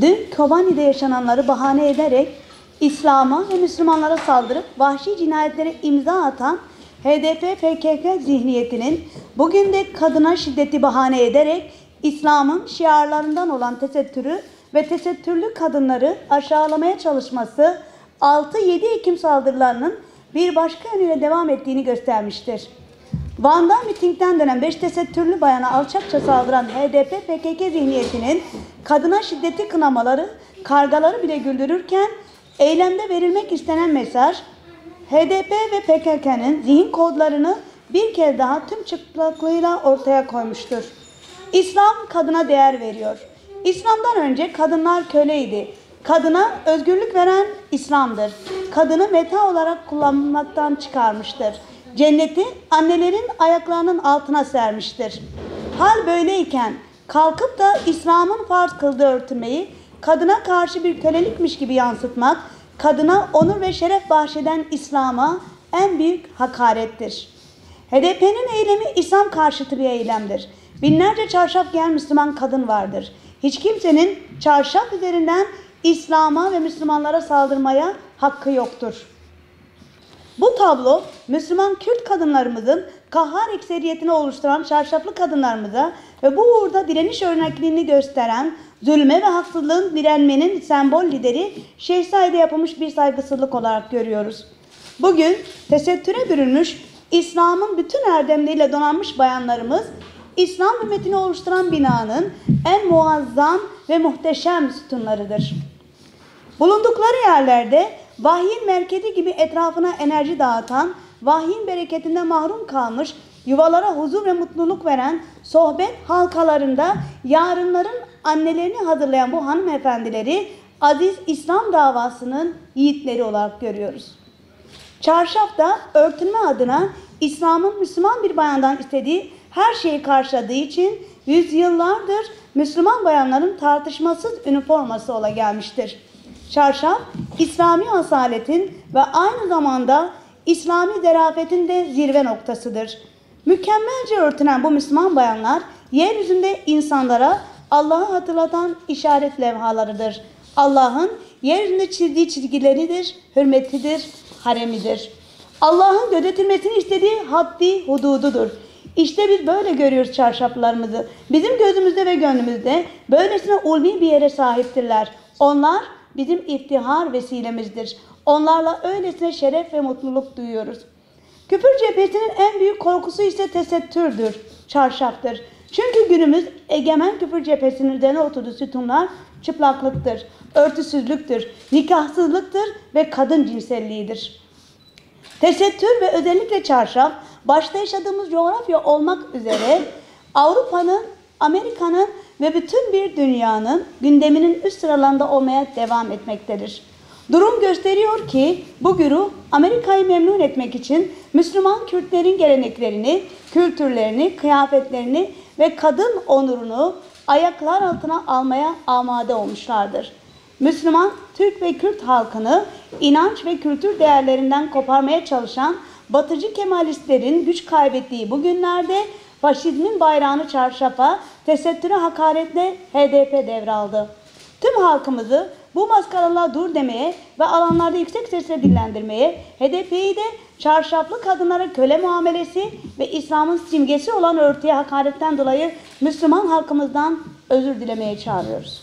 Dün Kobani'de yaşananları bahane ederek İslam'a ve Müslümanlara saldırıp vahşi cinayetlere imza atan HDP-PKK zihniyetinin bugün de kadına şiddeti bahane ederek İslam'ın şiarlarından olan tesettürü ve tesettürlü kadınları aşağılamaya çalışması 6-7 Ekim saldırılarının bir başka yönüyle devam ettiğini göstermiştir. Van'da mitingden dönen 5 tesettürlü bayana alçakça saldıran HDP-PKK zihniyetinin kadına şiddeti kınamaları, kargaları bile güldürürken eylemde verilmek istenen mesaj, HDP ve PKK'nın zihin kodlarını bir kez daha tüm çıplaklığıyla ortaya koymuştur. İslam kadına değer veriyor. İslam'dan önce kadınlar köleydi. Kadına özgürlük veren İslam'dır. Kadını meta olarak kullanmaktan çıkarmıştır. Cenneti annelerin ayaklarının altına sermiştir. Hal böyleyken kalkıp da İslam'ın farz kıldığı örtünmeyi kadına karşı bir kölelikmiş gibi yansıtmak, kadına onur ve şeref bahşeden İslam'a en büyük hakarettir. HDP'nin eylemi İslam karşıtı bir eylemdir. Binlerce çarşaf giyen Müslüman kadın vardır. Hiç kimsenin çarşaf üzerinden İslam'a ve Müslümanlara saldırmaya hakkı yoktur. Bu tablo Müslüman Kürt kadınlarımızın kahhar ekseriyetini oluşturan çarşaflı kadınlarımıza ve bu uğurda direniş örnekliğini gösteren zulme ve haksızlığın direnmenin sembol lideri Şehzade'ye yapılmış bir saygısızlık olarak görüyoruz. Bugün tesettüre bürünmüş İslam'ın bütün erdemleriyle donanmış bayanlarımız İslam ümmetini oluşturan binanın en muazzam ve muhteşem sütunlarıdır. Bulundukları yerlerde vahyin merkezi gibi etrafına enerji dağıtan, vahyin bereketinden mahrum kalmış, yuvalara huzur ve mutluluk veren sohbet halkalarında yarınların annelerini hazırlayan bu hanımefendileri aziz İslam davasının yiğitleri olarak görüyoruz. Çarşafta örtünme adına İslam'ın Müslüman bir bayandan istediği her şeyi karşıladığı için yüzyıllardır Müslüman bayanların tartışmasız üniforması ola gelmiştir. Çarşaf, İslami asaletin ve aynı zamanda İslami zarafetin de zirve noktasıdır. Mükemmelce örtünen bu Müslüman bayanlar, yeryüzünde insanlara Allah'ı hatırlatan işaret levhalarıdır. Allah'ın yeryüzünde çizdiği çizgileridir, hürmetidir, haremidir. Allah'ın gözetilmesini istediği haddi hudududur. İşte biz böyle görüyoruz çarşaflarımızı. Bizim gözümüzde ve gönlümüzde böylesine ulvi bir yere sahiptirler. Onlar bizim iftihar vesilemizdir. Onlarla öylesine şeref ve mutluluk duyuyoruz. Küfür cephesinin en büyük korkusu ise tesettürdür, çarşaftır. Çünkü günümüz egemen küfür cephesinin üzerine oturduğu sütunlar çıplaklıktır, örtüsüzlüktür, nikahsızlıktır ve kadın cinselliğidir. Tesettür ve özellikle çarşaf, başta yaşadığımız coğrafya olmak üzere Avrupa'nın, Amerika'nın ve bütün bir dünyanın gündeminin üst sıralarında olmaya devam etmektedir. Durum gösteriyor ki bu güruh Amerika'yı memnun etmek için Müslüman Kürtlerin geleneklerini, kültürlerini, kıyafetlerini ve kadın onurunu ayaklar altına almaya amade olmuşlardır. Müslüman, Türk ve Kürt halkını inanç ve kültür değerlerinden koparmaya çalışan batıcı Kemalistlerin güç kaybettiği bu günlerde faşizmin bayrağını çarşafa, tesettüre hakaretle HDP devraldı. Tüm halkımızı bu maskaralığa dur demeye ve alanlarda yüksek sesle dillendirmeye, HDP'yi de çarşaflı kadınlara köle muamelesi ve İslam'ın simgesi olan örtüye hakaretten dolayı Müslüman halkımızdan özür dilemeye çağırıyoruz.